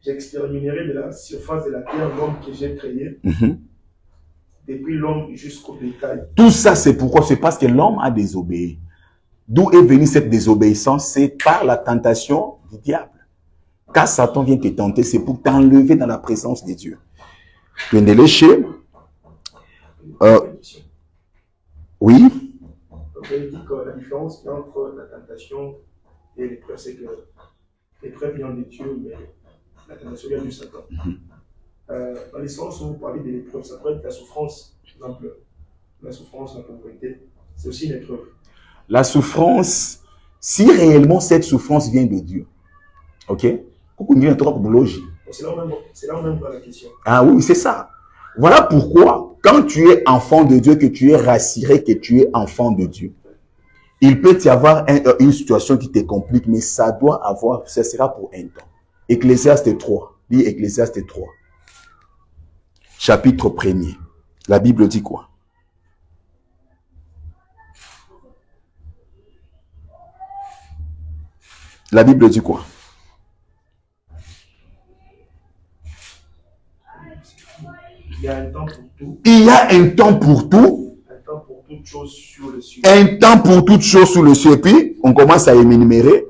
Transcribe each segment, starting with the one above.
j'exterminerai de la surface de la terre l'homme que j'ai créé, depuis l'homme jusqu'au bétail. Tout ça, c'est pourquoi? C'est parce que l'homme a désobéi. D'où est venue cette désobéissance? C'est par la tentation du diable. Quand Satan vient te tenter, c'est pour t'enlever dans la présence de Dieu. Oui. Donc, il dit que la différence entre la tentation et l'épreuve, c'est que l'épreuve vient de Dieu, mais la tentation vient du Satan. Dans les sens où vous parlez de l'épreuve, ça peut être la souffrance, par exemple, la souffrance, la pauvreté, c'est aussi une épreuve. La souffrance, si réellement cette souffrance vient de Dieu, ok? C'est là où même va la question. Ah oui, c'est ça. Voilà pourquoi, quand tu es enfant de Dieu, que tu es rassuré que tu es enfant de Dieu, il peut y avoir une situation qui te complique, mais ça sera pour un temps. Ecclésiaste 3, dis Ecclésiaste 3, chapitre 1er. La Bible dit quoi? La Bible dit quoi? Il y a un temps pour tout. Il y a un temps pour tout. Un temps pour toute chose sur le ciel. Un temps pour toute chose sur le ciel. Et puis, on commence à énumérer.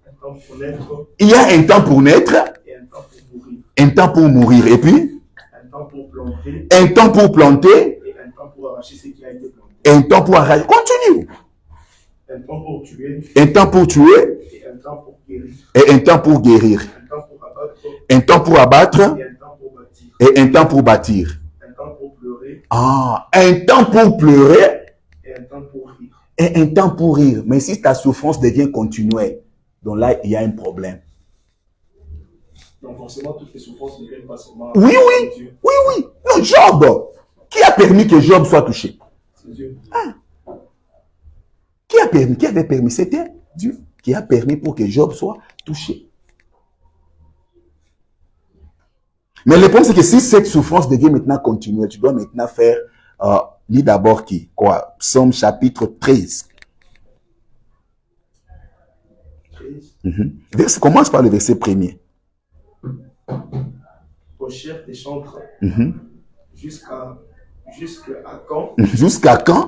Un temps pour naître. Il y a un temps pour naître. Et un temps pour mourir. Un temps pour mourir. Et puis, un temps pour planter. Un temps pour planter. Et un temps pour arracher ce qui a été planté. Un temps pour arracher. Continue. Un temps pour tuer. Un temps pour tuer. Et un temps pour guérir. Et un temps pour guérir. Un temps pour abattre. Un temps pour abattre. Et un temps pour bâtir. Et un temps pour bâtir. Un temps pour pleurer. Ah, un temps pour pleurer. Et un temps pour rire. Et un temps pour rire. Mais si ta souffrance devient continuelle, donc là, il y a un problème. Donc forcément, toutes les souffrances ne viennent pas seulement. Oui. Non, Job. Qui a permis que Job soit touché? C'est Dieu. Ah. Qui a permis? Qui avait permis? C'était Dieu qui a permis pour que Job soit touché. Mais le problème, c'est que si cette souffrance devient maintenant continuelle, tu dois maintenant faire, lis d'abord qui? Quoi? Psaume chapitre 13. 13. Commence par le verset 1er. Au chef des chantres, jusqu'à quand? Jusqu'à quand?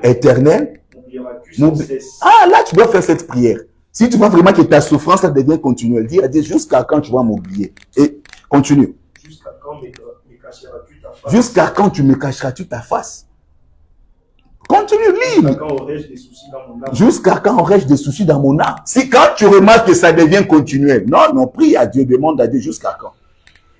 Éternel. Oublieras-tu sans cesse? Ah, là, tu dois faire cette prière. Si tu vois vraiment que ta souffrance ça devient continuelle, dis jusqu'à quand tu vas m'oublier. Et continue. Jusqu'à quand me cacheras-tu ta face? Jusqu'à quand tu me cacheras-tu ta face? Continue, lis. Jusqu'à quand aurais-je des soucis dans mon âme? Jusqu'à quand aurais-je des soucis dans mon âme? Si quand tu remarques que ça devient continuel, non, prie à Dieu, demande à Dieu jusqu'à quand.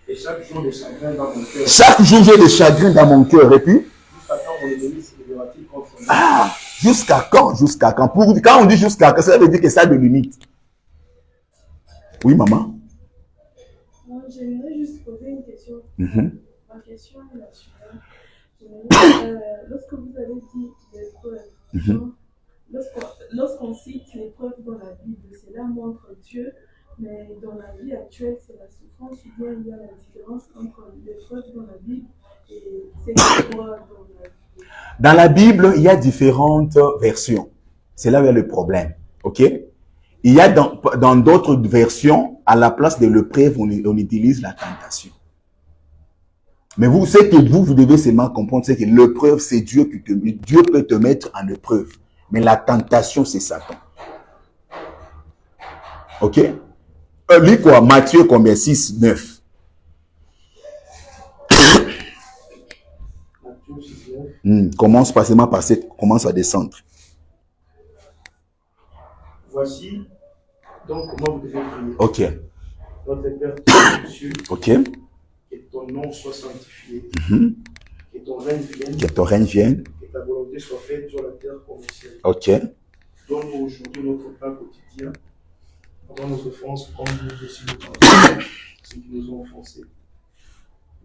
Et chaque jour, des chagrins dans mon cœur. Chaque jour, j'ai des chagrins dans mon cœur. Et puis? Jusqu'à quand mon ennemi se lèvera-t-il contre moi? Ah, jusqu'à quand? Jusqu'à quand? Quand on dit jusqu'à quand, ça veut dire que ça a des limites. Oui, maman? J'aimerais juste poser une question. Ma question est la suivante. Lorsque vous avez dit l'épreuve, lorsqu'on cite l'épreuve dans la Bible, cela montre Dieu, mais dans la vie actuelle, c'est la souffrance, ou bien il y a la différence entre l'épreuve dans la Bible et c'est quoi dans la Bible? Dans la Bible, il y a différentes versions. C'est là où il y a le problème. OK? Il y a dans d'autres versions, à la place de l'épreuve, on utilise la tentation. Mais vous, ce que vous devez seulement comprendre, c'est que l'épreuve, c'est Dieu qui Dieu peut te mettre en épreuve. Mais la tentation, c'est Satan. OK? Lis quoi? Matthieu combien? 6, 9. Matthieu 6, 9. Commence pas seulement par cette, commence à descendre. Voici donc comment vous devez prier. OK. Notre Père qui est aux cieux, OK. que ton nom soit sanctifié, que ton règne vienne, Que ton règne vienne. que ta volonté soit faite sur la terre comme au ciel. OK. Donne-nous aujourd'hui notre pain quotidien. Pardonne nos offenses comme nous aussi nous pardonnons ceux qui nous ont offensés.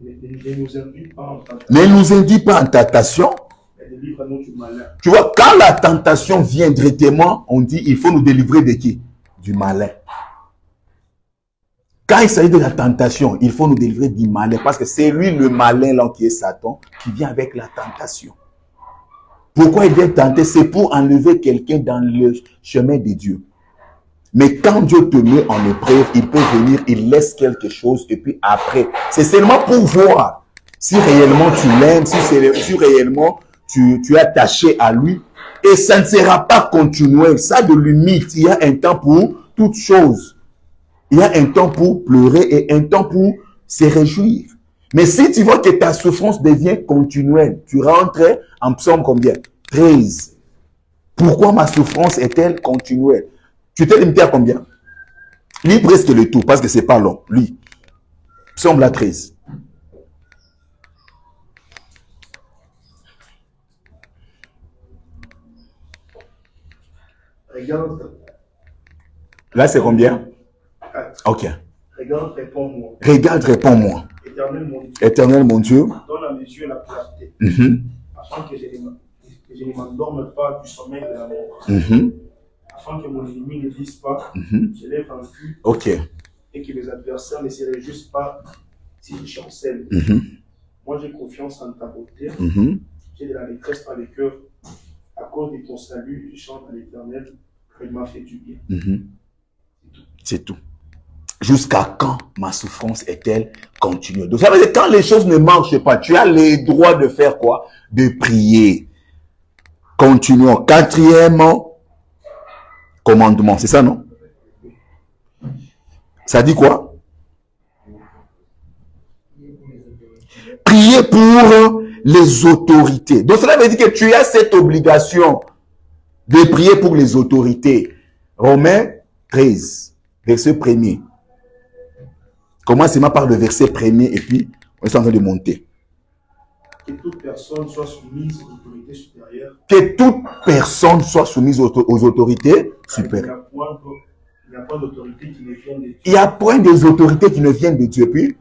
Ne nous induis pas en tentation. Ne nous induis pas en tentation. Mais délivre-nous du malin. Tu vois, quand la tentation vient directement, on dit il faut nous délivrer de qui? Du malin. Quand il s'agit de la tentation, il faut nous délivrer du malin. Parce que c'est lui le malin là qui est Satan, qui vient avec la tentation. Pourquoi il vient tenter? C'est pour enlever quelqu'un dans le chemin de Dieu. Mais quand Dieu te met en épreuve, il peut venir, il laisse quelque chose et puis après, c'est seulement pour voir si réellement tu l'aimes, si réellement tu es attaché à lui. Et ça ne sera pas continuel. Ça de limite. Il y a un temps pour toute chose. Il y a un temps pour pleurer et un temps pour se réjouir. Mais si tu vois que ta souffrance devient continuelle, tu rentres en psaume combien? 13. Pourquoi ma souffrance est-elle continuelle? Tu t'es limité à combien? Lis presque le tout, parce que c'est pas long. Lis. Psaume la 13. Regarde. Là, c'est combien? 4. Ok. Regarde, réponds-moi. Regarde, réponds-moi. Éternel mon Dieu, donne à mes yeux la clarté, afin que je ne m'endorme pas du sommeil de la mort, afin que mon ennemi ne dise pas, je l'ai vaincu, et que les adversaires ne se réjouissent pas s'ils chancellent. Moi, j'ai confiance en ta beauté, j'ai de la détresse dans le cœur, à cause de ton salut, je chante à l'Éternel, car il m'a fait du bien. C'est tout. Jusqu'à quand ma souffrance est-elle continue? Donc, ça veut dire quand les choses ne marchent pas, tu as le droit de faire quoi? De prier. Continuons. 4e commandement. C'est ça, non? Ça dit quoi? Prier pour les autorités. Donc, cela veut dire que tu as cette obligation de prier pour les autorités. Romains 13, verset 1er. Commencez par le verset 1er et puis on est en train de monter. Que toute personne soit soumise aux autorités supérieures. Que toute personne soit soumise aux autorités supérieures. Il n'y a point d'autorité qui ne vienne de Dieu. Il n'y a point des autorités qui ne viennent de Dieu. Puis,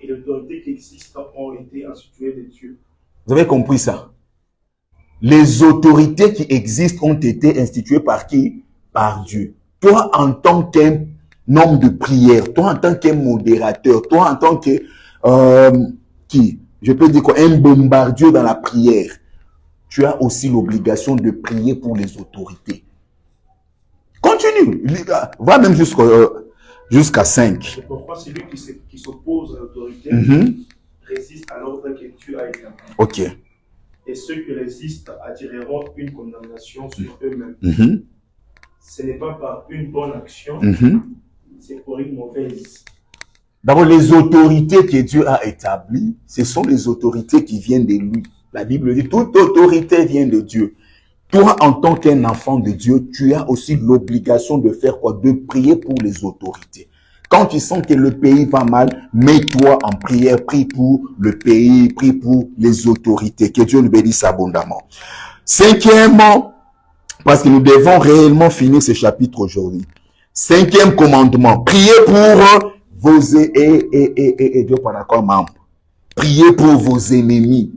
et les autorités qui existent ont été instituées de Dieu. Vous avez compris ça? Les autorités qui existent ont été instituées par qui? Par Dieu. Toi, en tant qu'un homme de prière, toi en tant qu'un modérateur, toi en tant que je peux dire quoi, un bombardier dans la prière, tu as aussi l'obligation de prier pour les autorités. Continue, va même jusqu'à 5. C'est pourquoi celui qui s'oppose à l'autorité résiste à l'ordre que Dieu a établi. Ok. Et ceux qui résistent attireront une condamnation sur eux-mêmes. Ce n'est pas par une bonne action, c'est pour une mauvaise. D'abord, les autorités que Dieu a établies, ce sont les autorités qui viennent de lui. La Bible dit, toute autorité vient de Dieu. Toi, en tant qu'un enfant de Dieu, tu as aussi l'obligation de faire quoi? De prier pour les autorités. Quand tu sens que le pays va mal, mets-toi en prière, prie pour le pays, prie pour les autorités. Que Dieu nous bénisse abondamment. 5e, parce que nous devons réellement finir ce chapitre aujourd'hui. 5e commandement. Priez pour vos priez pour vos ennemis.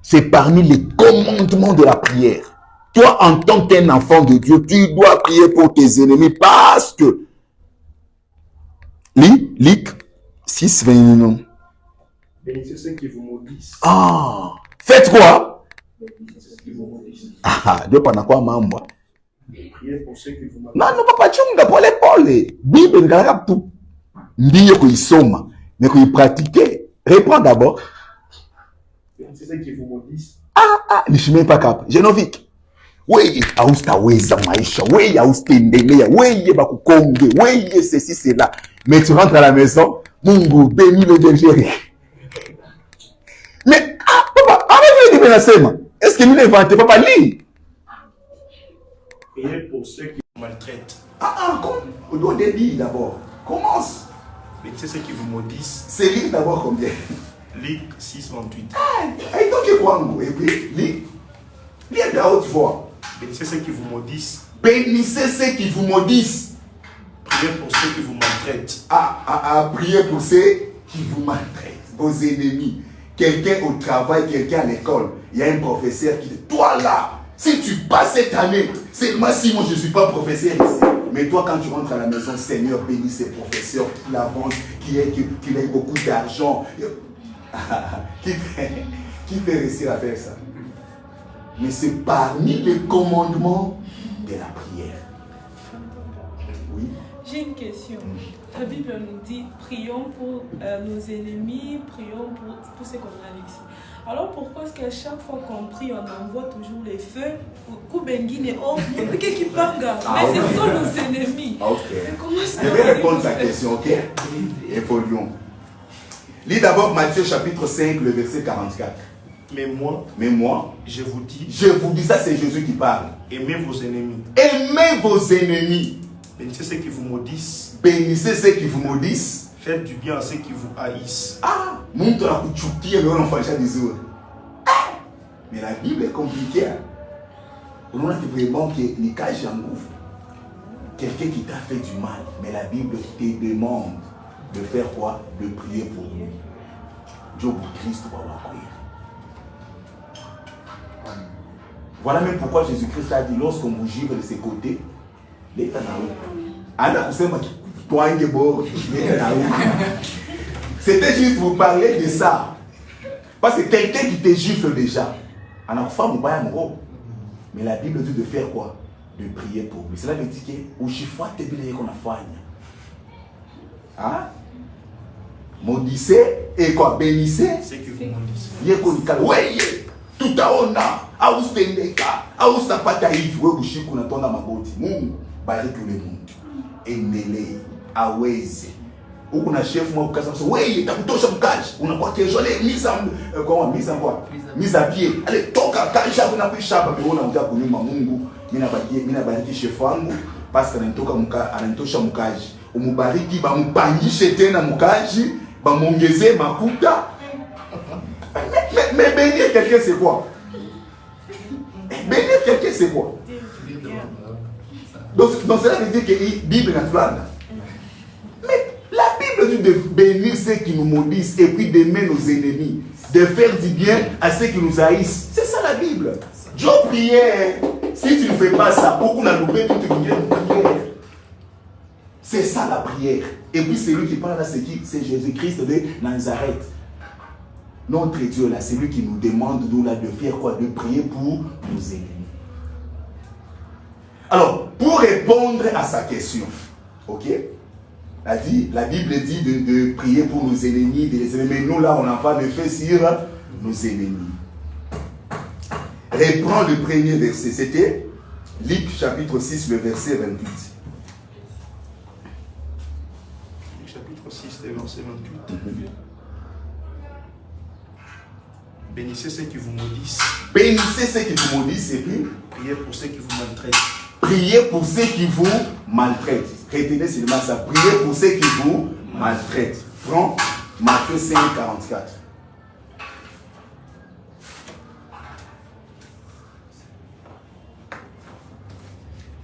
C'est parmi les commandements de la prière. Toi, en tant qu'un enfant de Dieu, tu dois prier pour tes ennemis parce que Luc 6, 29. Bénissez ceux qui vous maudissent. Ah, faites quoi? Bénissez ceux qui vous maudissent. Ah, Dieu pas quoi maman. Priez pour ceux qui vous maudissent. Non, non, papa, tu m'as pas l'épaule. Bible n'garde tout. Ndiye ko isoma, mais ko pratiquer. Réponds d'abord. Bénissez ceux qui vous maudissent. Ni chemin pas cap. Genovic. Oui, austa weza maisha. Oui, austa ndelea. Oui, bakukonge. Oui, ceci c'est là. Mais tu rentres à la maison, Mungu bénis le berger. Mais papa, arrête de dire ça. Est-ce que nous n'inventons pas lit? Priez pour ceux qui vous maltraitent. Comme au début d'abord. Commence. Bénissez ceux qui vous maudissent. C'est lire d'abord combien? Luc 6, 28. Et donc quoi? Et puis, lis à haute voix. Bénissez ceux qui vous maudissent. Bénissez ceux qui vous maudissent. Priez pour ceux qui vous maltraitent. Priez pour ceux qui vous maltraitent. Vos ennemis. Quelqu'un au travail, quelqu'un à l'école. Il y a un professeur qui dit, toi là, si tu passes cette année, c'est moi si moi je ne suis pas professeur ici. Mais toi, quand tu rentres à la maison, Seigneur, bénis ces professeurs qui l'avancent, qui a beaucoup d'argent. Qui fait réussir à faire ça? Mais c'est parmi les commandements de la prière. J'ai une question. La Bible nous dit prions pour nos ennemis, prions pour ce qu'on a ici. Alors pourquoi est-ce qu'à chaque fois qu'on prie, on envoie toujours les feux Koubengine, oh, qui panga. Mais ce sont nos ennemis. Ok. Comment ça Je vais répondre à ta question, ok? Évoluons. Lis d'abord Matthieu chapitre 5, le verset 44. Mais moi, je vous dis, ça c'est Jésus qui parle. aimez vos ennemis. Aimez vos ennemis. Bénissez ceux qui vous maudissent. Bénissez ceux qui vous maudissent. Faites du bien à ceux qui vous haïssent. Ah, montre la kuchukia mais on fait des jours. Mais la Bible est compliquée. On a vraiment que les cas quelqu'un qui t'a fait du mal, mais la Bible te demande de faire quoi? De prier pour lui. Dieu Christ va l'accueillir. Voilà même pourquoi Jésus-Christ a dit lorsqu'on vous givre de ses côtés, l'état c'était juste pour parler de ça. Parce que quelqu'un qui te gifle déjà, mais la Bible dit de faire quoi? De prier pour lui. Cela veut dire que hein? Maudissez et quoi? Bénissez Ceux qui vous maudissent. Tout à ona, austendeka, austapata hivi, wewe kushiku unatonda magoti. Mungu bariki ule mtu. Endelee, aweze. Huku na chef mwa ukasa sasa, wewe itakutosha mkaji. Unakuwa kesho le misa pied. Ale toka kaisha kuna kuisha hapa umeona mja kunyuma Mungu. Mimi nabariki chef wangu parce que ananitosha mkaji. Umubariki bamupangishe tena mkaji, bamuongezee makuta. Mais bénir quelqu'un, c'est quoi? Bénir quelqu'un, c'est quoi? Donc cela veut dire que la Bible n'a pas. Mais la Bible dit de bénir ceux qui nous maudissent et puis d'aimer nos ennemis, de faire du bien à ceux qui nous haïssent. C'est ça la Bible. Dieu priait. Si tu ne fais pas ça, beaucoup n'a loupé toute une prière. C'est ça la prière. Et puis c'est lui qui parle là, c'est Jésus-Christ de Nazareth. Notre Dieu là, c'est lui qui nous demande nous là de faire quoi? De prier pour nos ennemis. Alors, pour répondre à sa question, ok? La Bible dit de prier pour nos ennemis, de les aimer. Mais nous là, on n'a pas de fait sur nos ennemis. Reprends le premier verset. C'était Luc chapitre 6, le verset 28. Luc chapitre 6, le verset 28. Bénissez ceux qui vous maudissent. Bénissez ceux qui vous maudissent et puis priez pour ceux qui vous maltraitent. Priez pour ceux qui vous maltraitent. Retenez seulement ça. Priez pour ceux qui vous maltraitent. Prends Matthieu 5, 44.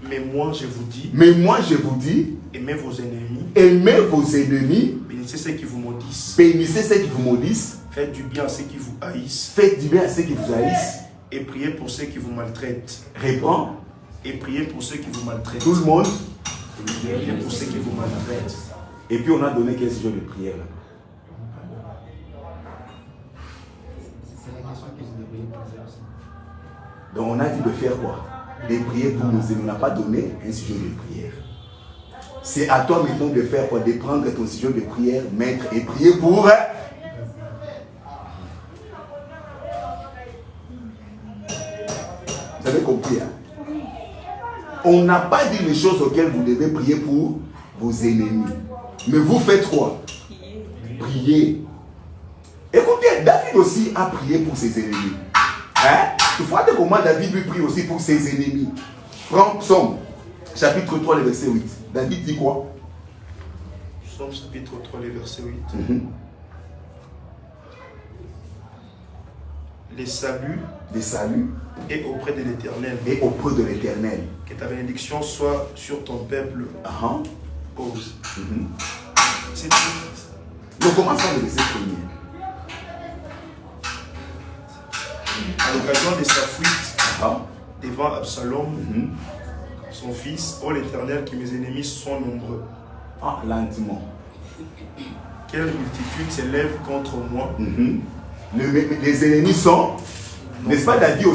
Mais moi je vous dis, aimez vos ennemis. Aimez vos ennemis. Bénissez ceux qui vous maudissent. Bénissez ceux qui vous maudissent. Faites du bien à ceux qui vous haïssent. Faites du bien à ceux qui vous haïssent. Et priez pour ceux qui vous maltraitent. Réponds. Et priez pour ceux qui vous maltraitent. Tout le monde. Priez pour ceux qui vous maltraitent. Et puis on a donné quel sujet de prière là. Donc on a dit de faire quoi? De prier pour nous ennemis. On n'a pas donné un sujet de prière. C'est à toi maintenant de faire quoi? De prendre ton sujet de prière, mettre et prier pour. Vous avez compris, hein? On n'a pas dit les choses auxquelles vous devez prier pour vos ennemis. Mais vous faites quoi? Prier. Écoutez, David aussi a prié pour ses ennemis. Hein? Tu vois comment David lui prie aussi pour ses ennemis. Prends Psaume, chapitre 3, le verset 8. David dit quoi? Psaume, chapitre 3, le verset 8. Les saluts et auprès de l'Éternel. Et auprès de l'Éternel. Que ta bénédiction soit sur ton peuple. Pause. C'est tout. Donc commence par le verset premier. À l'occasion de sa fuite devant Absalom, son fils, ô l'Éternel, que mes ennemis sont nombreux. Lentement. Quelle multitude s'élève contre moi. Les ennemis sont, n'est-ce pas David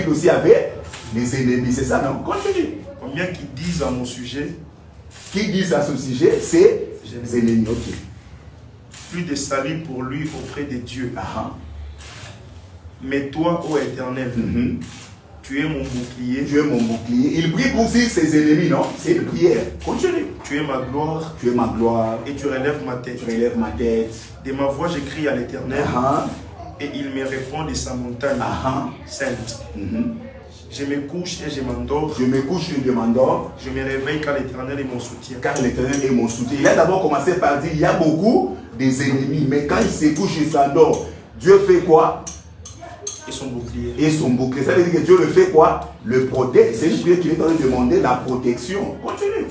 aussi avait les ennemis, c'est ça, non? Continue. Combien qui disent à mon sujet, qui disent à ce sujet, c'est ses ennemis. Ok. Plus de salut pour lui auprès de Dieu. Ah. Mais toi, ô Éternel, tu es mon bouclier. Tu es mon bouclier. Il prie pour ses ennemis, non? C'est une prière. Continue. Tu es ma gloire. Tu es ma gloire. Et tu relèves ma tête. Tu relèves ma tête. De ma voix, je crie à l'Éternel. Et il me répond de sa montagne sainte. Je me couche et je m'endors. Je me couche et je m'endors. Je me réveille car l'Éternel est mon soutien. Car l'Éternel est mon soutien. Il a d'abord commencé par dire, il y a beaucoup des ennemis. Mais quand il se couche et s'endort, Dieu fait quoi? Et son bouclier. Et son bouclier. Ça veut dire que Dieu le fait quoi? Le protège. C'est une prière qu'il est en train de demander la protection. Continue.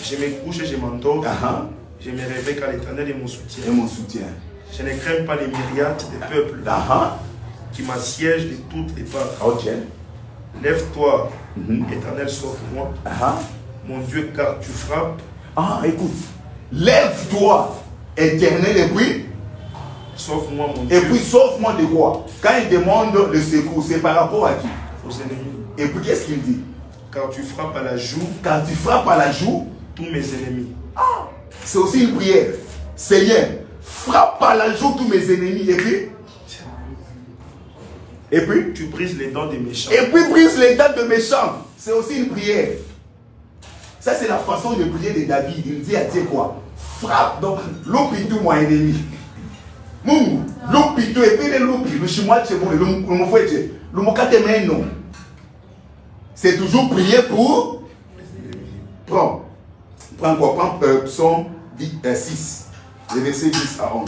Je me couche et je m'endors. Je me réveille car l'Éternel est mon soutien. Et mon soutien. Je ne crains pas les myriades des peuples qui m'assiègent de toutes les parts. Ok. Lève-toi, Éternel, sauve-moi. Mon Dieu, car tu frappes. Écoute. Lève-toi, Éternel, et puis sauve-moi, mon Dieu. Et puis sauve-moi de quoi? Quand il demande le secours, c'est par rapport à qui? Aux ennemis. Et puis qu'est-ce qu'il dit? Car tu frappes à la joue. Car tu frappes à la joue tous mes ennemis. C'est aussi une prière. Seigneur, frappe à la joue tous mes ennemis. Et puis tu brises les dents des méchants. Et puis brise les dents de méchants. C'est aussi une prière. Ça, c'est la façon de prier de David. Il dit à Dieu quoi? Frappe donc l'opitou mon ennemi. L'opitou et puis l'opitou. Le chinois, c'est bon. Le fouet, le mokate non. C'est toujours prier pour. Prends quoi? Prends Psaume 6, le verset 10 à 11.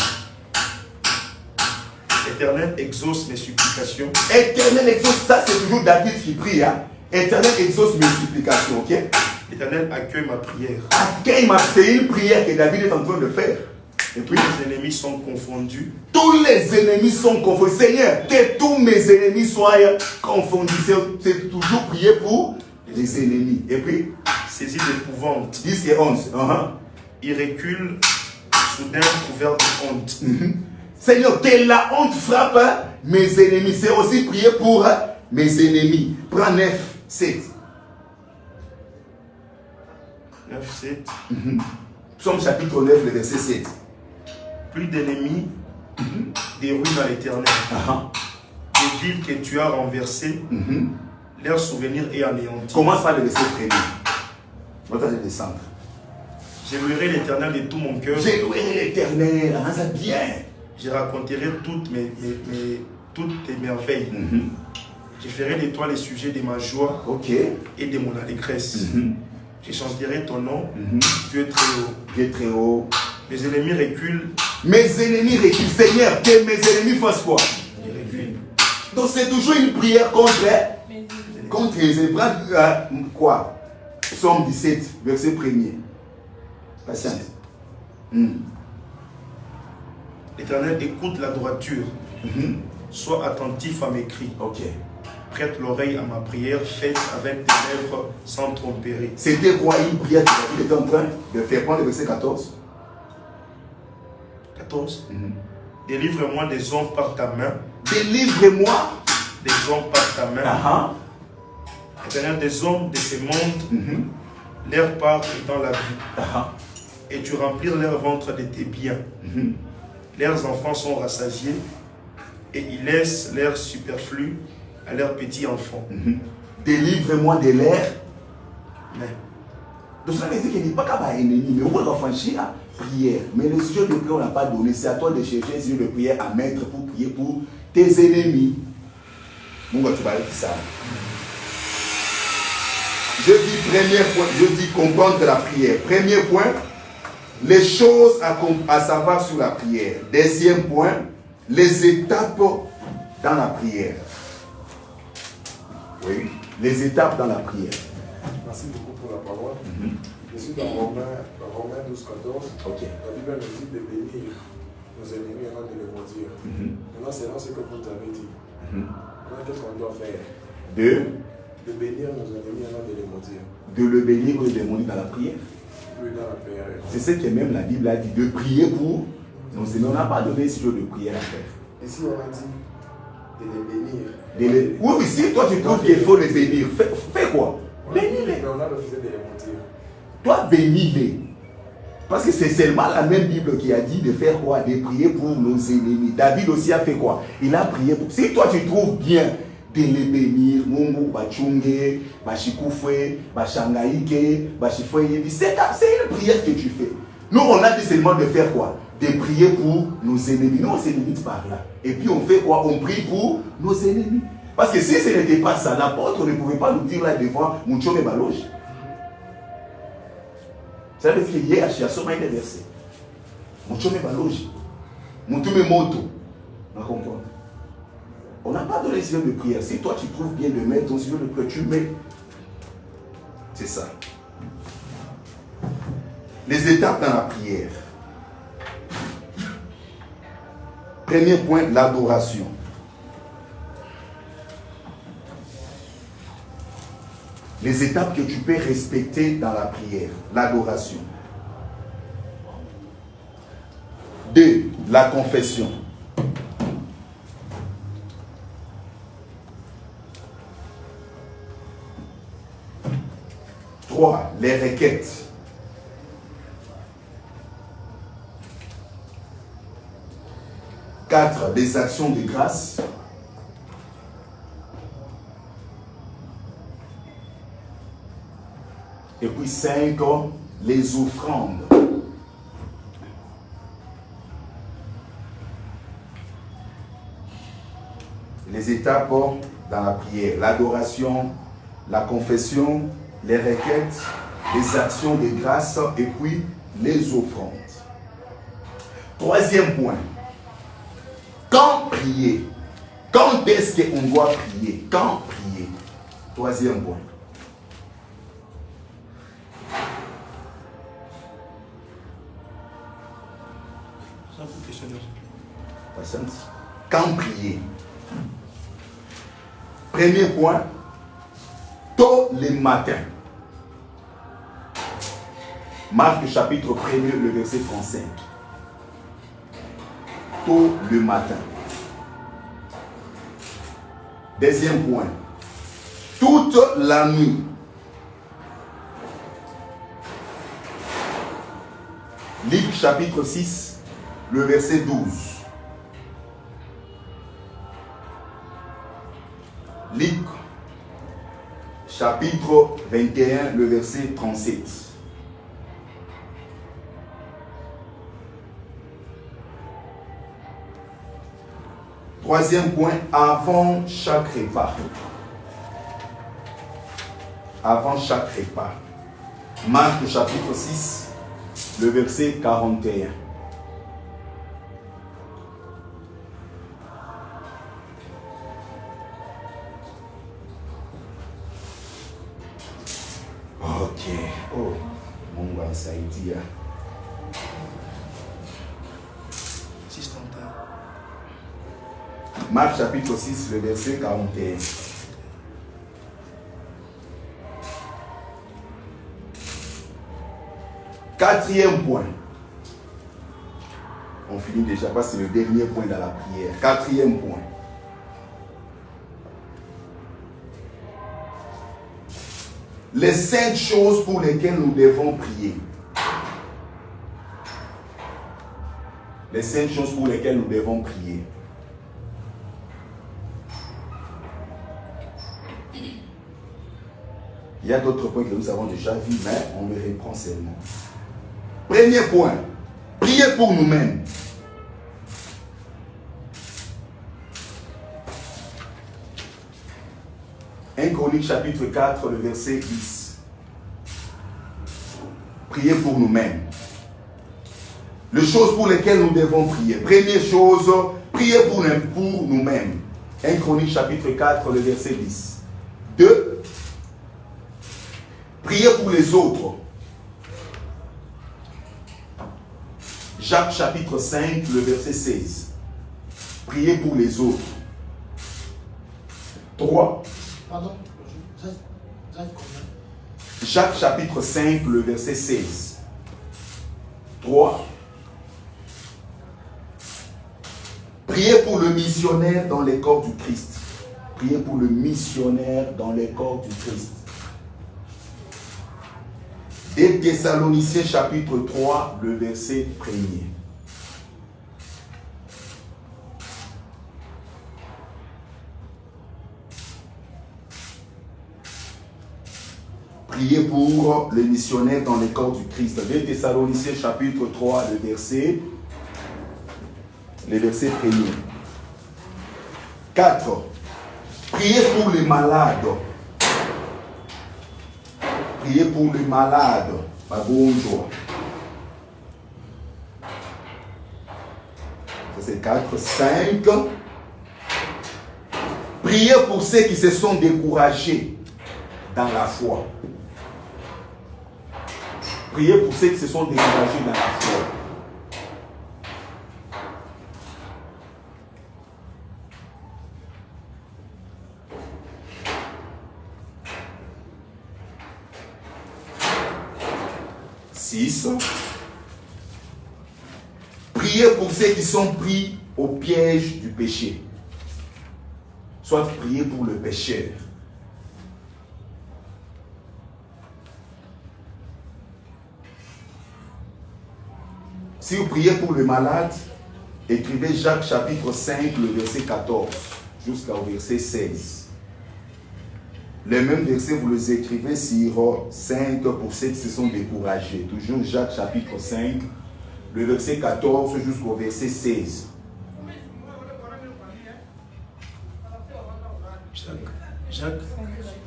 Éternel, exauce mes supplications. Éternel, exauce. Ça, c'est toujours David qui prie. Éternel, exauce mes supplications. Ok? Éternel, accueille ma prière. C'est une prière que David est en train de faire. Et puis, les ennemis sont confondus. Tous les ennemis sont confondus. Seigneur, que tous mes ennemis soient confondus. C'est toujours prier pour les ennemis. Et puis, saisi d'épouvante. 10 et 11. Il recule soudain couvert de honte. Seigneur, que la honte frappe mes ennemis. C'est aussi prier pour mes ennemis. Prends 9, 7. 9, 7. Psaume chapitre 9, le verset 7. Plus d'ennemis, des ruines à l'Éternel. Des villes que tu as renversées, leur souvenir est anéanti. Commence par le verset premier. On va descendre. Je louerai l'Éternel de tout mon cœur. Je louerai l'Éternel, ça bien. Je raconterai toutes tes merveilles. Je ferai de toi les sujets de ma joie et de mon allégresse. Je chanterai ton nom. Tu es très haut. Tu es très haut. Mes ennemis reculent. Mes ennemis reculent. Seigneur, que mes ennemis fassent quoi? Ils reculent. Donc c'est toujours une prière contre les ennemis. Quoi? Psaume 17, verset 1er. Patience. L'Éternel écoute la droiture. Sois attentif à mes cris. Prête l'oreille à ma prière faite avec des lèvres sans tromperie. C'était quoi une prière qu'il était en train de faire? Prends le verset 14. 14. Délivre-moi des hommes par ta main. Délivre-moi des hommes par ta main. Éternel, des hommes de ce monde, leur part est dans la vie. Et tu remplis leur ventre de tes biens. Leurs enfants sont rassasiés et ils laissent leur superflu à leurs petits-enfants. Délivre-moi de l'air. Donc ça veut dire qu'il n'est pas qu'à ennemi, mais on va franchir la prière. Mais le sujet de prière, on n'a pas donné. C'est à toi de chercher un sujet de prière à mettre pour prier pour tes ennemis. Bon, tu vas dire ça. Je dis premier point, je dis comprendre la prière. Premier point, les choses à savoir sur la prière. Deuxième point, les étapes dans la prière. Oui, les étapes dans la prière. Merci beaucoup pour la parole. Je suis dans Romains 12, 14. La Bible nous dit de bénir nos ennemis avant de les maudire. Maintenant, c'est là ce que vous avez dit. Maintenant, qu'est-ce qu'on doit faire? De bénir nos ennemis avant de les maudire. De le bénir ou de les maudire dans la prière. Oui, dans la prière. C'est ce que même la Bible a dit, de prier pour. Donc, on n'a pas donné ce genre de prière à faire. Ici, on a dit de les bénir. Oui, si toi tu trouves qu'il faut les bénir, fais quoi? Bénir. Mais on a refusé de les maudire. Toi, bénis-les. Parce que c'est seulement la même Bible qui a dit de faire quoi? De prier pour nos ennemis. David aussi a fait quoi? Il a prié pour... Si toi tu trouves bien de les bénir, Mungu, Bachunge, Bachikoufwe, Bachangaïke, Bachifouye, c'est une prière que tu fais. Nous, on a dit seulement de faire quoi? De prier pour nos ennemis. Nous, on se limite par là. Et puis on fait quoi? On prie pour nos ennemis. Parce que si ce n'était pas ça, l'apôtre ne pouvait pas nous dire là devant Mouchome Baloge. Ça veut dire qu'il y a un verset. Mouchome Baloge. Moutume Moto. On comprend. On n'a pas donné le signe de prière. Si toi tu trouves bien de mettre ton signe de prière, tu mets. C'est ça. Les étapes dans la prière. Premier point, l'adoration. Les étapes que tu peux respecter dans la prière. L'adoration. 2. La confession. 3. Les requêtes. 4. Des actions de grâce. 5. Les offrandes. Les étapes dans la prière. L'adoration, la confession, les requêtes, les actions de grâce et puis les offrandes. 3e point. Quand prier? Quand est-ce qu'on doit prier? Quand prier? 3e point. Quand prier? Premier point, tôt le matin. Marc chapitre 1er, le verset 35. Tôt le matin. Deuxième point, toute la nuit. Luc chapitre 6, le verset 12. Luc chapitre 21, le verset 37. Troisième point, avant chaque repas. Avant chaque repas. Marc chapitre 6, le verset 41. Ok. Oh, mon gars, ça a été. Marc chapitre 6, le verset 41. Quatrième point. On finit déjà parce que c'est le dernier point dans la prière. Quatrième point. Les 5 choses pour lesquelles nous devons prier. Les 5 choses pour lesquelles nous devons prier. Il y a d'autres points que nous avons déjà vus, mais on les reprend seulement. Premier point, prier pour nous-mêmes. Chroniques chapitre 4, le verset 10. Prier pour nous-mêmes. Les choses pour lesquelles nous devons prier. Première chose, prier pour nous-mêmes. 1 Chroniques chapitre 4, le verset 10. 2. Prier pour les autres. Jacques chapitre 5, le verset 16. Prier pour les autres. 3. Pardon, Jacques chapitre 5, le verset 16. 3. Priez pour le missionnaire dans les corps du Christ. Priez pour le missionnaire dans les corps du Christ. Des Thessaloniciens chapitre 3, le verset 1er. Priez pour les missionnaires dans les corps du Christ. Des Thessaloniciens chapitre 3, le verset 1er. 4. Priez pour les malades. Priez pour les malades. Bonjour. Ça c'est 4. 5. Priez pour ceux qui se sont découragés dans la foi. Priez pour ceux qui se sont découragés dans la foi. Priez pour ceux qui sont pris au piège du péché. Soit priez pour le pécheur. Si vous priez pour le malade, écrivez Jacques chapitre 5, le verset 14 jusqu'au verset 16. Les mêmes versets, vous les écrivez sur 5 pour ceux qui se sont découragés. Toujours Jacques chapitre 5, le verset 14 jusqu'au verset 16.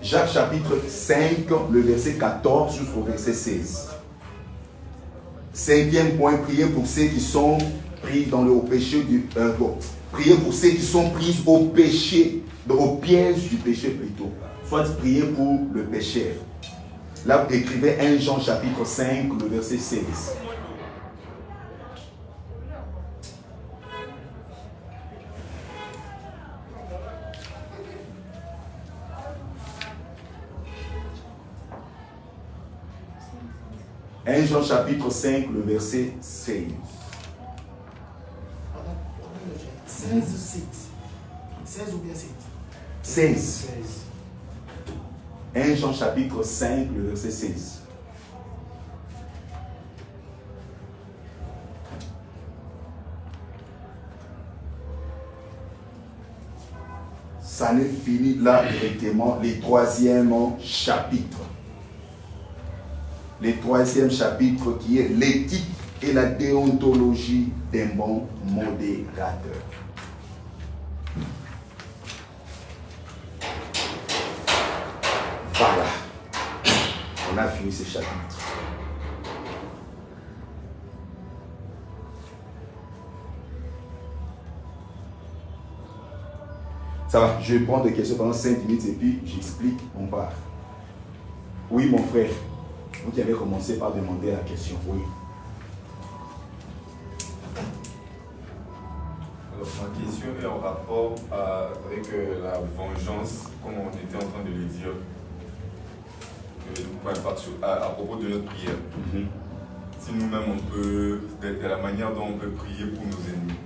Jacques chapitre 5, le verset 14 jusqu'au verset 16. Cinquième point, priez pour ceux qui sont pris dans le péché du priez pour ceux qui sont pris au péché, au piège du péché plutôt. Soit priez pour le pécheur. Là, vous écrivez 1 Jean chapitre 5, le verset 16. Jean chapitre 5, le verset 16. 16 ou 7. 16 ou bien 7. 16. 1 Jean chapitre 5, le verset 16. Ça n'est fini là directement, les troisième chapitre. Le troisième chapitre qui est l'éthique et la déontologie d'un bon modérateur. Voilà. On a fini ce chapitre. Ça va, je vais prendre des questions pendant 5 minutes et puis j'explique, on part. Oui, mon frère. Vous qui avez commencé par demander la question, oui. Alors, ma question est en rapport avec la vengeance, comme on était en train de le dire, à propos de notre prière. Si nous-mêmes on peut, de la manière dont on peut prier pour nos ennemis.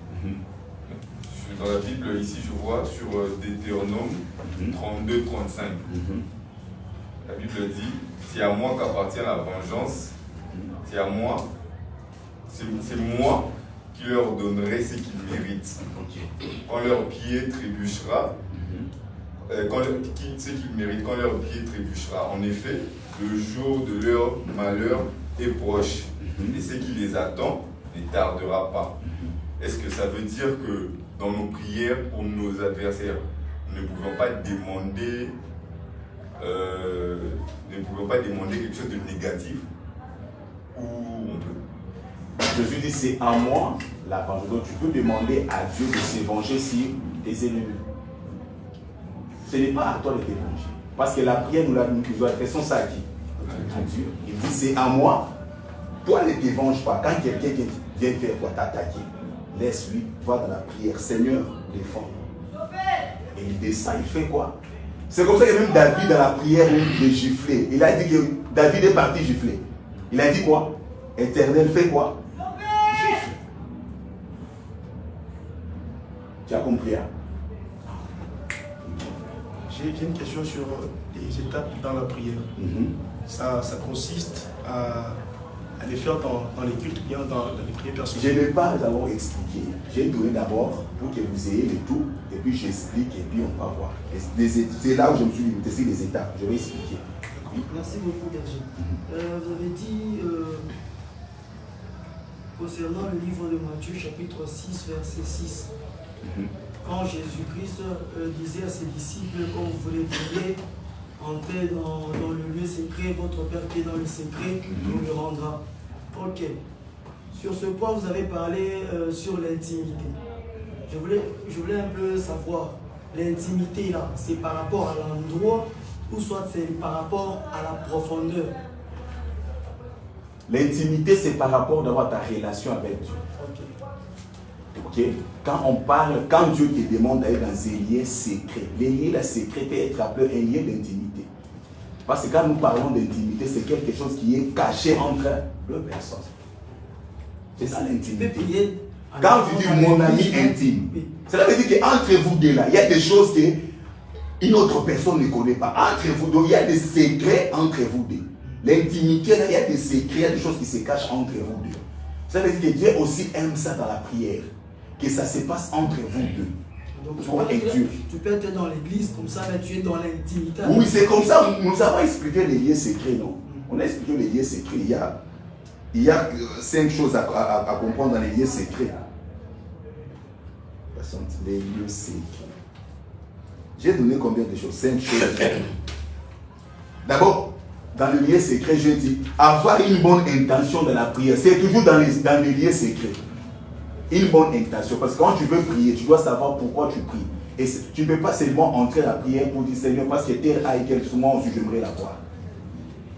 Dans la Bible, ici je vois sur Deutéronome 32-35. La Bible dit: c'est à moi qu'appartient la vengeance, c'est à moi, c'est moi qui leur donnerai ce qu'ils méritent. Quand leur pied trébuchera, ce qu'ils méritent, quand leur pied trébuchera. En effet, le jour de leur malheur est proche, et ce qui les attend ne tardera pas. Est-ce que ça veut dire que dans nos prières pour nos adversaires, nous ne pouvons pas demander quelque chose de négatif, ou on peut? Jésus dit: c'est à moi la vengeance. Donc tu peux demander à Dieu de se venger sur tes ennemis. Ce n'est pas à toi de te venger. Parce que la prière, nous adressons ça à qui? À Dieu. Il dit: c'est à moi. Toi, ne te venge pas. Quand quelqu'un vient faire quoi, t'attaquer, laisse-lui, va dans la prière. Seigneur, défends. Et il descend, il fait quoi? C'est comme ça que même David, dans la prière, il est giflé. Il a dit que David est parti gifler. Il a dit quoi? Éternel, fait quoi? Gifle. Tu as compris, hein? J'ai une question sur les étapes dans la prière. ça consiste à les faire dans les cultes, bien dans les prières Je personnelles. ne vais pas d'abord expliquer. J'ai donné d'abord pour que vous ayez le tout, et puis j'explique, et puis on va voir. C'est là où je me suis limité, c'est les étapes. Je vais expliquer. Merci beaucoup, Berger. Vous avez dit, concernant le livre de Matthieu, chapitre 6, verset 6, quand Jésus-Christ disait à ses disciples, quand vous voulez prier, entrez dans le lieu secret, votre Père qui est dans le secret vous le rendra. Ok. Sur ce point, vous avez parlé sur l'intimité. Je voulais un peu savoir, l'intimité là, c'est par rapport à l'endroit ou soit c'est par rapport à la profondeur. L'intimité, c'est par rapport d'avoir ta relation avec Dieu. Ok. Quand Dieu te demande d'aller dans un lieu secret, les lieux secrets peut être appelé un lieu d'intimité. Parce que quand nous parlons d'intimité, c'est quelque chose qui est caché entre deux personnes. C'est ça l'intimité. Quand tu dis mon ami intime, cela veut dire qu'entre vous deux là, il y a des choses qu'une autre personne ne connaît pas. Entre vous deux, il y a des secrets entre vous deux. L'intimité, là, il y a des secrets, il y a des choses qui se cachent entre vous deux. Ça veut dire que Dieu aussi aime ça dans la prière. Que ça se passe entre vous deux. Donc, tu peux être dans l'église comme ça, mais tu es dans l'intimité. Oui, c'est comme ça. Nous avons expliqué les lieux secrets, non? On a expliqué les lieux secrets. Il y a 5 choses à comprendre dans les lieux secrets. Les lieux secrets. J'ai donné combien de choses? 5 choses. D'abord, dans le lieu secret, je dis, avoir une bonne intention dans la prière. C'est toujours dans les lieux secrets. Une bonne intention. Parce que quand tu veux prier, tu dois savoir pourquoi tu pries. Et tu ne peux pas seulement entrer à la prière pour dire Seigneur, parce que tel a été souvent aussi j'aimerais la voir.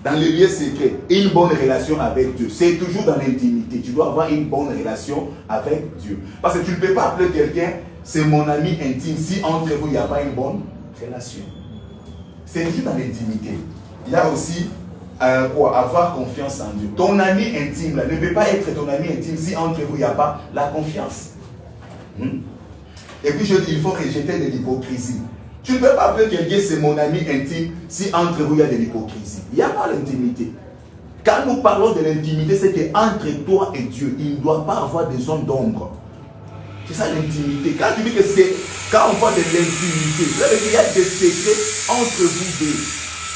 Dans le lieu secret, une bonne relation avec Dieu. C'est toujours dans l'intimité. Tu dois avoir une bonne relation avec Dieu. Parce que tu ne peux pas appeler quelqu'un, c'est mon ami intime, si entre vous, il n'y a pas une bonne relation. C'est toujours dans l'intimité. Il y a aussi avoir confiance en Dieu. Ton ami intime là, ne peut pas être ton ami intime si entre vous il n'y a pas la confiance. Et puis je dis, il faut rejeter de l'hypocrisie. Tu ne peux pas appeler quelqu'un c'est mon ami intime si entre vous il y a de l'hypocrisie. Il n'y a pas l'intimité. Quand nous parlons de l'intimité, c'est qu'entre toi et Dieu, il ne doit pas avoir des zones d'ombre. C'est ça l'intimité. Quand tu dis que c'est, quand on parle de l'intimité, ça veut dire qu'il y a des secrets entre vous deux.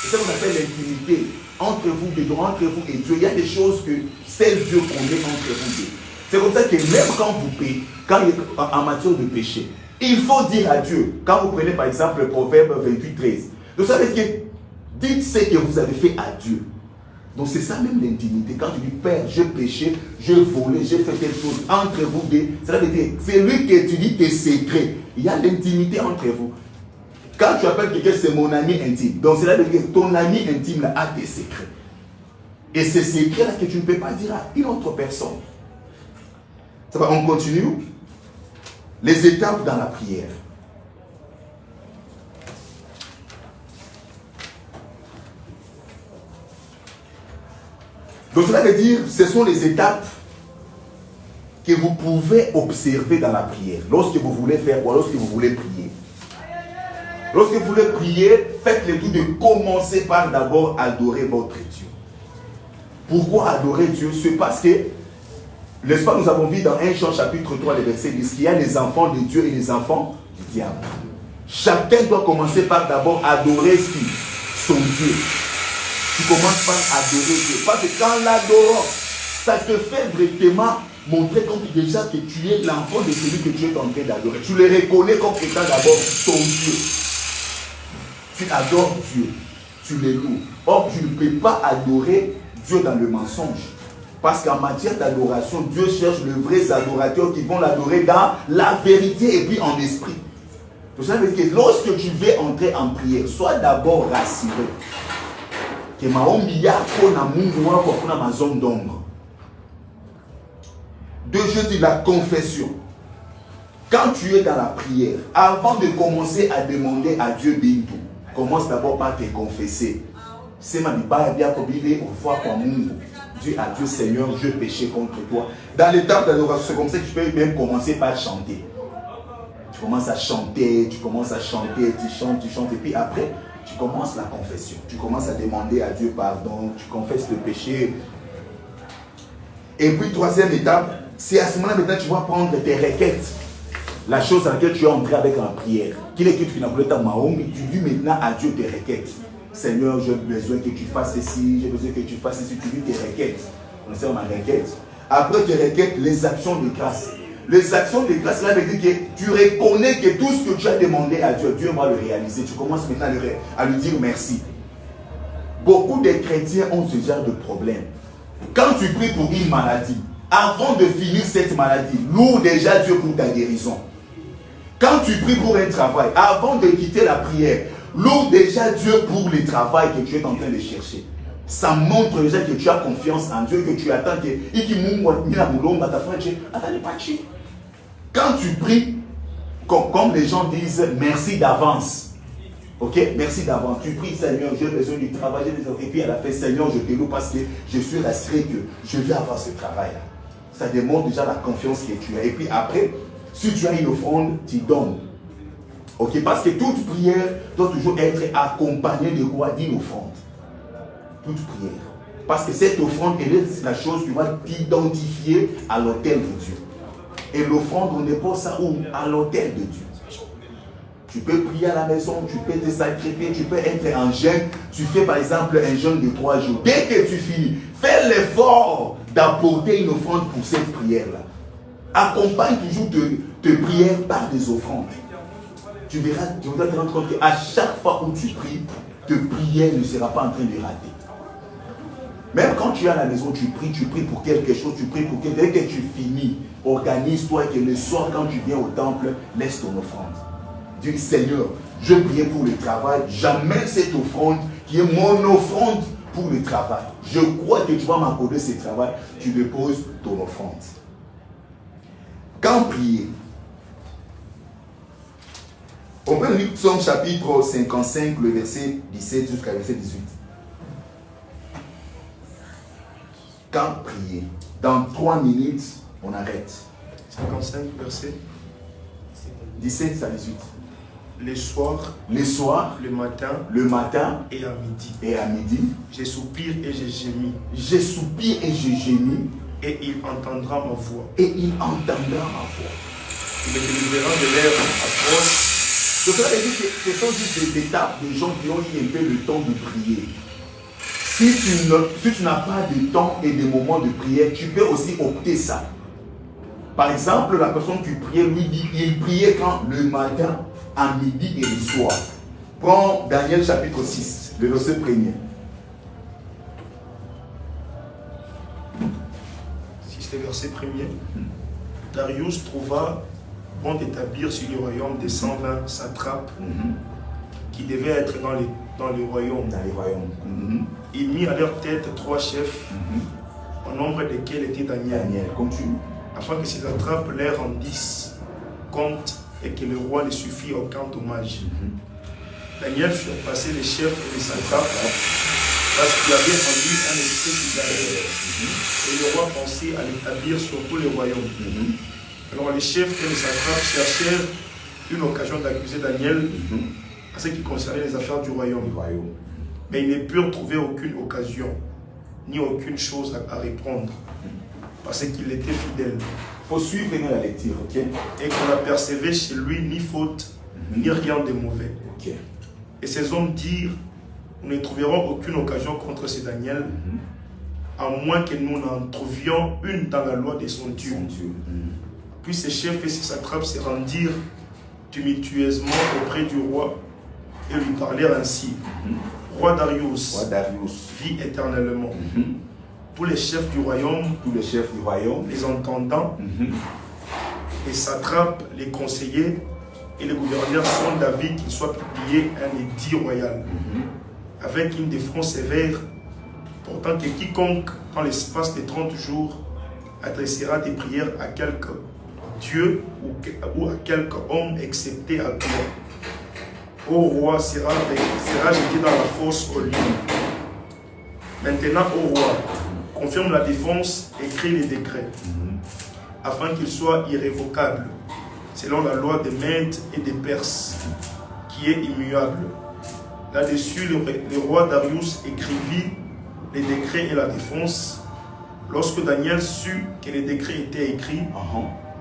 C'est ça qu'on appelle l'intimité. Entre vous deux, entre vous et Dieu, il y a des choses que seul Dieu connaît entre vous deux. C'est comme ça que même quand vous payez, en matière de péché, il faut dire à Dieu, quand vous prenez par exemple le proverbe 28:13, donc ça veut dire que dites ce que vous avez fait à Dieu. Donc c'est ça même l'intimité. Quand tu dis Père, j'ai péché, j'ai volé, j'ai fait quelque chose entre vous deux, ça veut dire c'est lui qui étudie tes secrets. Il y a l'intimité entre vous. Quand tu appelles quelqu'un, c'est mon ami intime. Donc cela veut dire que ton ami intime là, a des secrets. Et ces secrets-là que tu ne peux pas dire à une autre personne. Ça va, on continue. Les étapes dans la prière. Donc cela veut dire, ce sont les étapes que vous pouvez observer dans la prière. Lorsque vous voulez faire quoi? Lorsque vous voulez prier. Lorsque vous voulez prier, faites le tout de commencer par d'abord adorer votre Dieu. Pourquoi adorer Dieu? C'est parce que, n'est-ce pas, nous avons vu dans 1 Jean chapitre 3, le verset 10, qu'il y a les enfants de Dieu et les enfants du diable. Chacun doit commencer par d'abord adorer son Dieu. Tu commences par adorer Dieu. Parce que quand l'adore, ça te fait directement montrer comme déjà que tu es l'enfant de celui que tu es en train d'adorer. Tu le reconnais comme étant d'abord ton Dieu. Tu adores Dieu, tu le loues. Or, tu ne peux pas adorer Dieu dans le mensonge. Parce qu'en matière d'adoration, Dieu cherche les vrais adorateurs qui vont l'adorer dans la vérité et puis en esprit. Donc ça veut dire que lorsque tu veux entrer en prière, sois d'abord rassuré que maombi yako na mungu wako hakuna mazone d'ombre. Deuxième, je dis la confession. Quand tu es dans la prière, avant de commencer à demander à Dieu Bintou, commence d'abord par te confesser. C'est ma bien Dieu à Dieu Seigneur, je péché contre toi. Dans l'étape d'adoration, c'est comme ça que tu peux même commencer par chanter. Tu commences à chanter, tu chantes, et puis après, Tu commences la confession. Tu commences à demander à Dieu pardon. Tu confesses le péché. Et puis, troisième étape, c'est à ce moment-là, maintenant, tu vas prendre tes requêtes. La chose à laquelle tu es entré avec la prière. Qu'il est que tu n'as pas ta mahoum, tu dis maintenant à Dieu tes requêtes. Seigneur, j'ai besoin que tu fasses ceci, j'ai besoin que tu fasses ceci. Tu dis tes requêtes. On sait, on a requêtes. Après tes requêtes, les actions de grâce. Les actions de grâce, là, veut dire que tu reconnais que tout ce que tu as demandé à Dieu, Dieu va le réaliser. Tu commences maintenant à lui dire merci. Beaucoup de chrétiens ont ce genre de problème. Quand tu pries pour une maladie, avant de finir cette maladie, loue déjà Dieu pour ta guérison. Quand tu pries pour un travail, avant de quitter la prière, loue déjà Dieu pour le travail que tu es en train de chercher. Ça montre déjà que tu as confiance en Dieu, que tu attends que... Quand tu pries, comme les gens disent, merci d'avance. Ok, merci d'avance. Tu pries, Seigneur, j'ai besoin du travail. Et puis à la fin, Seigneur, je te loue parce que je suis rassuré que je vais avoir ce travail-là. Ça démontre déjà la confiance que tu as. Et puis après, si tu as une offrande, tu donnes. Ok, parce que toute prière doit toujours être accompagnée de quoi? D'une offrande. Toute prière. Parce que cette offrande, elle est la chose qui va t'identifier à l'autel de Dieu. Et l'offrande, on dépose ça où? À l'autel de Dieu. Tu peux prier à la maison, tu peux te sacrifier, tu peux être en jeûne. Tu fais par exemple un jeûne de 3 jours. Dès que tu finis, fais l'effort d'apporter une offrande pour cette prière-là. Accompagne toujours tes prières par des offrandes. Tu verras, tu vas te rendre compte qu'à chaque fois où tu pries, ta prière ne sera pas en train de rater. Même quand tu es à la maison, tu pries pour quelque chose, tu pries pour quelque chose. Dès que tu finis, organise-toi et que le soir, quand tu viens au temple, laisse ton offrande. Dis, Seigneur, je prie pour le travail, j'amène cette offrande qui est mon offrande pour le travail. Je crois que tu vas m'accorder ce travail, tu déposes ton offrande. Quand prier, on peut lire Psaume chapitre 55, le verset 17 jusqu'à verset 18. Quand prier, dans 3 minutes, on arrête. 55, verset 17 à 18. Les soirs, le matin et à midi, je soupire et je gémis. Et il entendra ma voix. Il me délivrera de l'air atroce. Donc ça veut dire que ce sont juste des étapes de gens qui ont eu un peu le temps de prier. Si tu n'as pas de temps et de moments de prière, tu peux aussi opter ça. Par exemple, la personne qui priait, lui dit, il priait quand? Le matin, à midi et le soir. Prends Daniel chapitre 6, le verset 1er. C'est le verset 1er. Darius trouva bon d'établir sur le royaume des 120 satrapes qui devaient être dans les royaumes. Il mit à leur tête 3 chefs, au nombre desquels était Daniel. Continue. Afin que ces satrapes leur rendissent compte et que le roi ne suffit aucun dommage. Daniel surpassait les chefs et les satrapes parce qu'il avait en lui un esprit d'Israël. Et le roi pensait à l'établir sur tous les royaumes. Alors les chefs et les satrapes cherchèrent une occasion d'accuser Daniel à ce qui concernait les affaires du royaume. Mais ils ne purent trouver aucune occasion, ni aucune chose à répondre, parce qu'il était fidèle. Il faut suivre la lecture, ok? Et qu'on apercevait chez lui ni faute, ni rien de mauvais. Okay. Et ces hommes dirent, nous ne trouverons aucune occasion contre ce Daniel, à moins que nous n'en trouvions une dans la loi de son Dieu. Puis ces chefs et ces satrapes se rendirent tumultueusement auprès du roi et lui parlèrent ainsi. Roi Darius, vit éternellement. Tous les chefs du royaume, les entendants, les satrapes, les conseillers et les gouverneurs sont d'avis qu'il soit publié un édit royal, avec une défense sévère, portant que quiconque, dans l'espace de 30 jours, adressera des prières à quelque Dieu ou à quelque homme excepté à toi, ô roi sera jeté dans la fosse au lion. Maintenant, ô roi, confirme la défense et crée les décrets, afin qu'ils soient irrévocables, selon la loi des Mèdes et des Perses, qui est immuable. Là-dessus, le roi Darius écrivit les décrets et la défense. Lorsque Daniel sut que les décrets étaient écrits,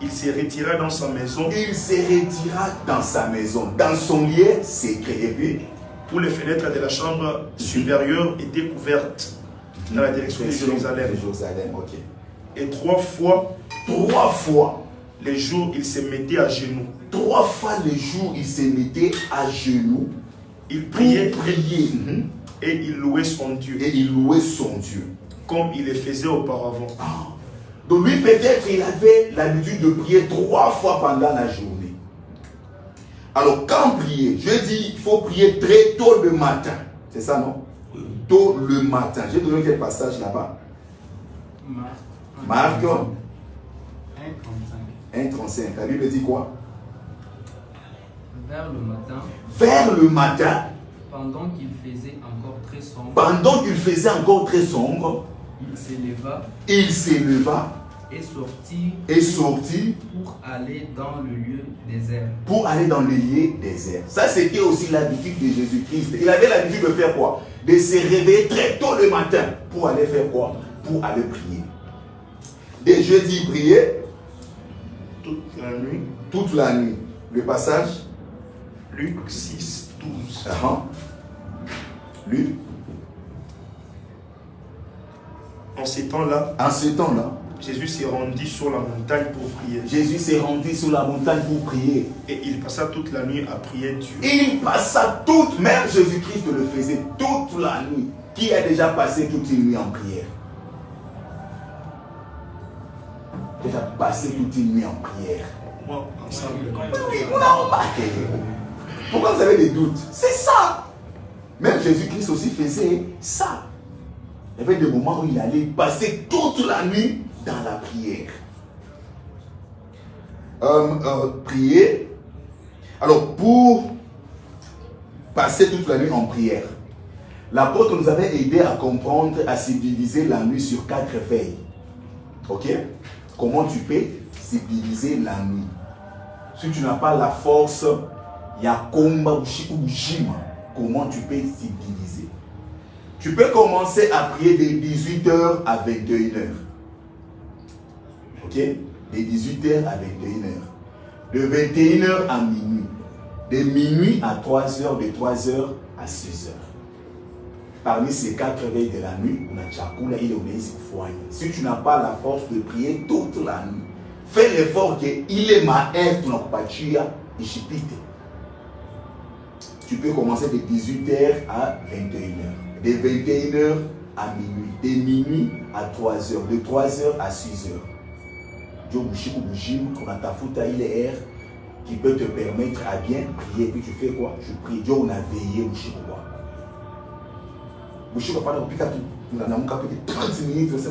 il se retira dans sa maison. Il se retira dans sa maison, dans son lieu secret. Et puis, où les fenêtres de la chambre supérieure étaient couvertes dans la direction de Jérusalem. Ok. Et trois fois, les jours, il se mettait à genoux. 3 fois les jours, il se mettait à genoux. Il priait prier. et il louait son Dieu. Et il louait son Dieu. Comme il le faisait auparavant. Donc lui, peut-être, il avait l'habitude de prier 3 fois pendant la journée. Alors, quand prier, je dis, il faut prier très tôt le matin. C'est ça, non? Tôt le matin. J'ai donné quel passage là-bas? Marc 1,35. La Bible dit quoi? Vers le matin. Vers le matin. Pendant qu'il faisait encore très sombre. Pendant qu'il faisait encore très sombre. Il s'éleva. Il s'éleva. Et sortit. Pour aller dans le lieu désert. Pour aller dans le lieu désert. Ça, c'était aussi l'habitude de Jésus-Christ. Il avait l'habitude de faire quoi? De se réveiller très tôt le matin. Pour aller faire quoi? Pour aller prier. Et je dis prier. Toute la nuit. Toute la nuit. Le passage? Luc 6, 12. Luc. En ces temps-là, Jésus s'est rendu sur la montagne pour prier. Jésus s'est rendu sur la montagne pour prier. Et il passa toute la nuit à prier Dieu. Il passa même Jésus-Christ le faisait toute la nuit. Qui a déjà passé toute une nuit en prière? Déjà passé toute une nuit en prière. Moi, ensemble. Oui, on a remarqué. Pourquoi vous avez des doutes? C'est ça. Même Jésus-Christ aussi faisait ça. Il y avait des moments où il allait passer toute la nuit dans la prière. Prier. Alors, pour passer toute la nuit en prière, l'apôtre nous avait aidé à comprendre, à subdiviser la nuit sur 4 veilles. Ok? Comment tu peux subdiviser la nuit? Si tu n'as pas la force, il y a combat ou gym. Comment tu peux subdiviser? Tu peux commencer à prier de 18h à 21h. Ok? De 18h à 21h. De 21h à minuit. De minuit à 3h, de 3h à 6h. Parmi ces 4 réveils de la nuit, on a Tchakoula, il est obéi au foyer. Si tu n'as pas la force de prier toute la nuit, fais l'effort que il est ma air, tu n'as pas et chipite. Tu peux commencer de 18h à 21h. De 21h à minuit. De minuit à 3h. De 3h à 6h. Dieu on a ta fouta, il est air qui peut te permettre à bien prier. Et puis tu fais quoi? Je prie. Dieu, on a veillé au Chicoua. Vous ne pouvez pas 30 minutes.